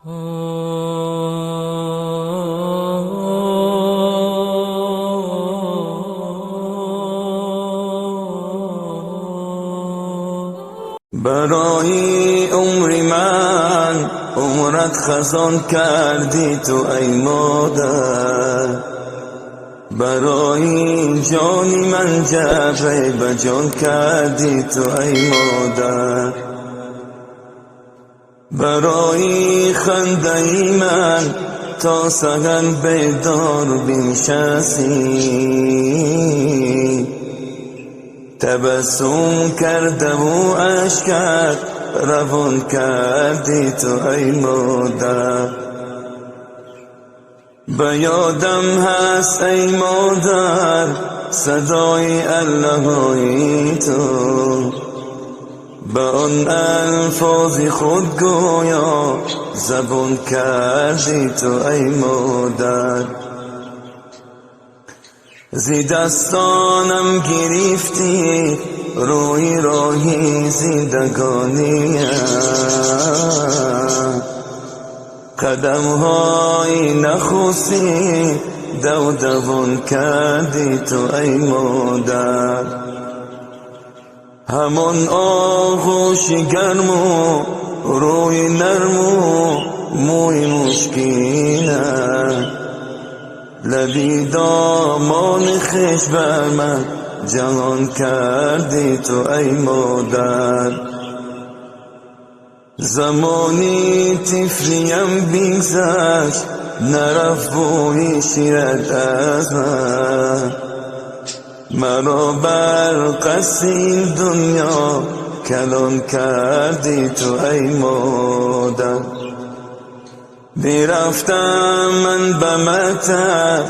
برای عمری من عمرت خزان کردی تو ای مادر، برای جانی من جبه به جان کردی تو ای مادر، برای خنده ای من تا سحر بیدار بنشستی، تبسم کرده و اشکت روان کردی تو ای مادر. به یادم هست ای مادر صدای الله‌های تو، به آن الفاظ خود گویا زبان کردی تو ای مادر. زی دستانم گرفتی روی راهی زندگانیم، قدم‌های نخستی دودوان کردی تو ای مادر. همان آغوش گرم و روی نرم و موی مشکینه، لبی دامان خوش بر من جهان کردی تو ای مادر. زمانی طفلیم بگذشت نرفت بوی شیرت از من، مرا بر قصد این دنیا کلان کردی تو ای مادر. میرفتم من به مکتب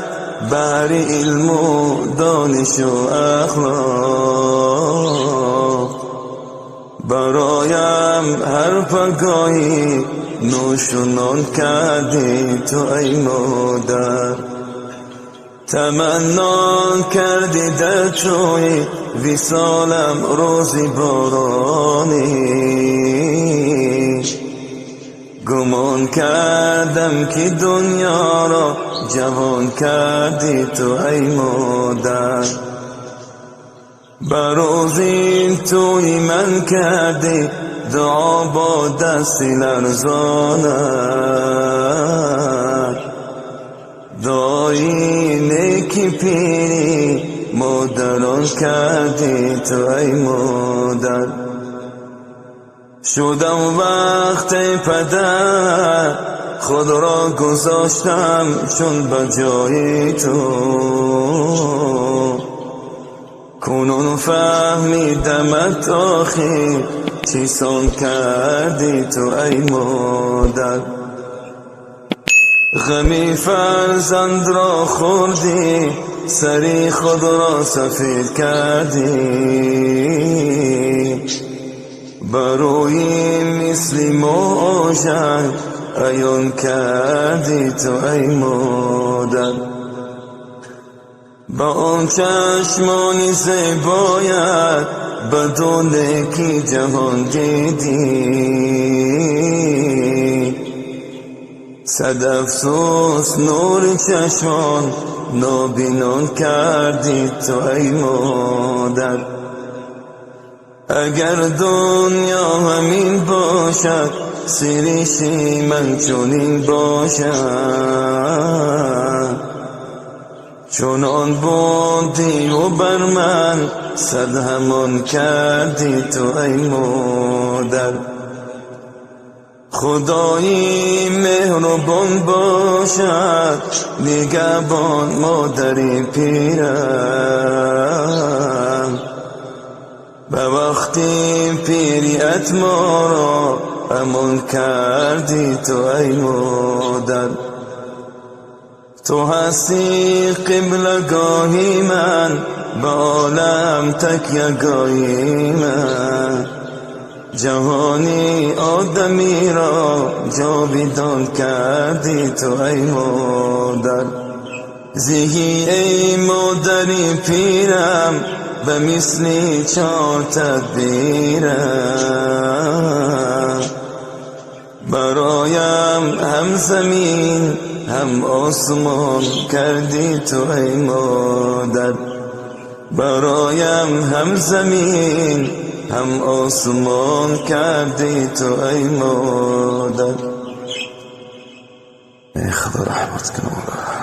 بر علم و دانش و اخلاق، برایم هر پگاهی نوش و نان کردی تو ای مادر. تمنا کردی در توی وصالم روزی بارانی، گمان کردم که دنیا را جوان کردی تو ای مادر. بر روزی توی من کردی دعا با دستی لرزانت، دعای نیکی پیری مادران کردی تو ای مادر. شدم وقت پدر خود را گذاشتم چون به جای تو، کنون فهمیدمت آخر چیسان کردی تو ای مادر. غمی فرزند را خوردی سری خود را سفید کردی، بروی مثل موجن عیان کردی تو ای مادر. با آن چشمانی زیبایت بدون که جهان دیدی، صد افسوس نور چشمان نابینان کردی تو ای مادر. اگر دنیا همین باشد سریشی من چنین باشد، چنان بودی و بر من صد همان کردی تو ای مادر. خدایی مهربان باشد نگهبان مادری پیرم، به وقتی پیریت ما را امان کردی تو ای مادر. تو هستی قبلگاهی من به عالم تکیه‌گاهی من، جهانی آدمی را جاویدان کردی تو ای مادر. زهی ای مادری پیرم به مثلی چار تدبیرم، برایم هم زمین هم آسمان کردی تو ای مادر، برایم هم زمین هم آسمان کردی تو ای مادر. ای خدا رحمت کن.